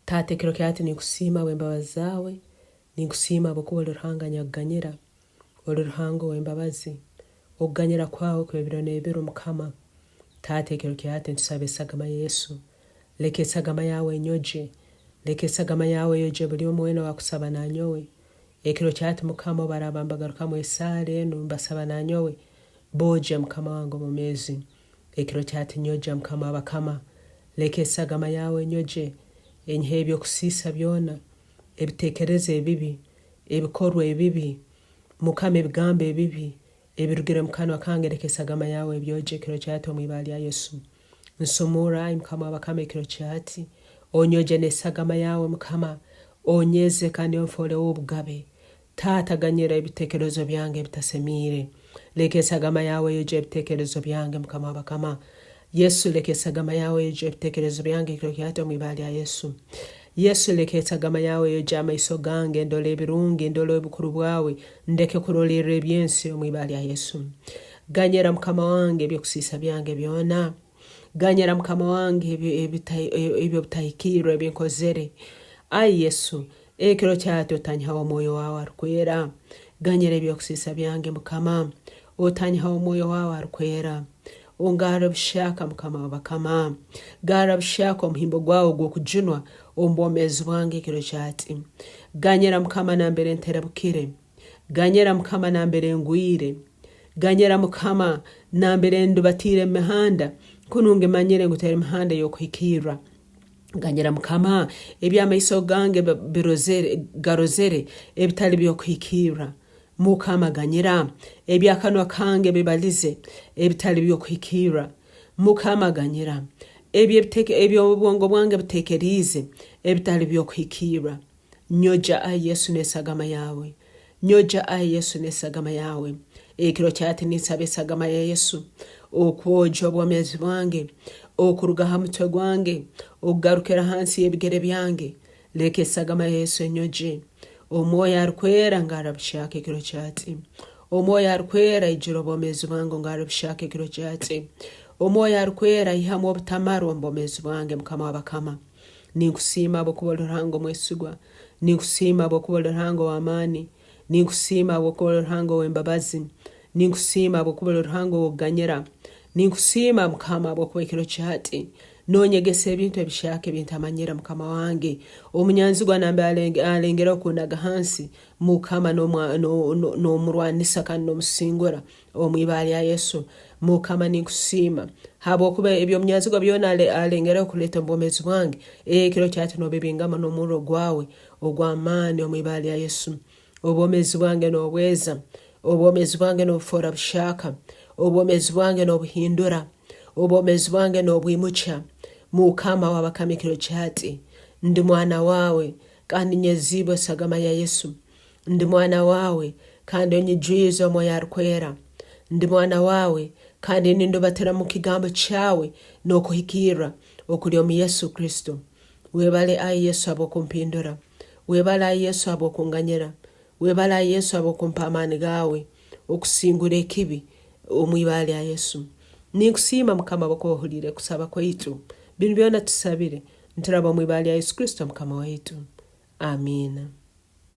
Tate ekiro kyati ninkusiima w'embabazi zawe, ninkusiima habwokuba oli Ruhanga nyakuganyira, oli Ruhanga w'embabazi, okuganyira kwawe kw'ebiro n'ebiro Mukama. Tate ekiro kyati ntusaba esagama Yesu, leka esagama yawe enyoje, leka esagama yawe yoje buli omu weena wakusaba nanyowe. Ekiro kyati Mukama obaraba mbagarukamu esaale enu mbasaba nanyowe, boje Mukama wange omumezi. Ekiro kyati nyoja Mukama abakama, leka esagama yawe enyoje, enyihe ebyokusiisa byona, ebiteekereza ebibi, ebikorwa ebibi, Mukama ebigambo ebibi, ebirugire mu kanwa kange leka esagama yawe ebyoje ekiro kyati omu ibala lya Yesu. Nsumura Mukama abakama ekiro kyati, onyoje n'esagama yawe Mukama, onyeze kandi onfole obugabe. Tata ganyira ebitekerezo byange bitasemire, leka esagama yawe yoje ebitekerezo byange Mukama abakama. Yesu leka esagama yawe yoje ebitekerezo byange ekiro kyati omu ibala lya Yesu. Yesu leka esagama yawe yoje amaiso gange ndole ebirungi, ndole obukuru bwawe, ndeke kurolera ebyensi omu ibala lya Yesu. Ganyira Mukama wange ebyokusiisa byange byona, ganyira Mukama wange ebyo butahikirwa ebinkozere. Ai Yesu, ekiro kyati otanyihaho omwoyo wawe arukwera, ganyira ebyokusiisa byange Mukama, otanyihaho omwoyo wawe arukwera. Ongara bishaka Mukama wabakama, gara bishaka omuhimbo gwawe gw'okujunwa ombwomezi bwange ekiro kyati. Ganyira Mukama nambere nterabukire, ganyira Mukama nambere ngwire, ganyira Mukama nambere ndubatire mihanda kununge manyire ngutere mihanda yokuhikira. Ganyira Mukama ebyamaiso gange garozere ebitali byokuhikira. Mukama ganyira ebyakanwa kange bibalize ebitali byokuhikira. Mukama ganyira ebyo obwongo bwange butekerize ebitali byokuhikira. Nyoja ai Yesu n'esagama yawe, nyoja ai Yesu n'esagama yawe. Ekiro kyati nisaba esagama ya Yesu okwoja obwomezi bwange, okuruga ha mutwe gwange okugarukira hansi y'ebigere byange. Leka esagama ya Yesu enyoje. Omwoyo arukwera ngarabishaka ekiro kyati, omwoyo arukwera ijira obwomezi bwange ngarabishaka ekiro kyati, omwoyo arukwera ihamu obutamaro mbomezi bwange Mukama wabakama. Ninkusiima habwokuba oli Ruhanga omwesigwa, ninkusiima habwokuba oli Ruhanga w'amaani, ninkusiima habwokuba oli Ruhanga w'embabazi, ninkusiima habwokuba oli Ruhanga w'okuganyira, ninkusiima Mukama habwokuba ekiro kyati nonyegesa ebintu ebishaka ebintamanyira Mukama wange. Omunyanzigwa nambe alengera okunaga hansi Mukama n'omurwanisa kandi n'omusingura omu ibala lya Yesu. Mukama ninkusiima habwokuba ebyo omunyanzigwa byona alengera okuleta obwomezi bwange ekiro kyati nobibingama n'omuro gwawe ogw'amaani omu ibala lya Yesu. Obwomezi bwange n'obweza, obwomezi bwange n'obufora bushaka, obwomezi bwange n'obuhindura, obwomezi bwange n'obwimucha. Mukama wabakama ekiro kyati ndi mwana wawe kandi nyezibwe esagama ya Yesu. Ndi mwana wawe kandi onyijuize omwoyo arukwera. Ndi mwana wawe kandi nindobatera mu kigambo kyawe n'okuhikira okuli omu Yesu Kristo. Webale ai Yesu habwokumpindura, webale ai Yesu habwokunganyira, webale ai Yesu habwokumpa amaani gawe okusingura ekibi omu ibala lya Yesu. Ninkusiima Mukama habwokuba ohulire kusaba kwaitu. Bino byona tusabire nturaba omu ibala lya Yesu Kristo Mukama waitu. Amina.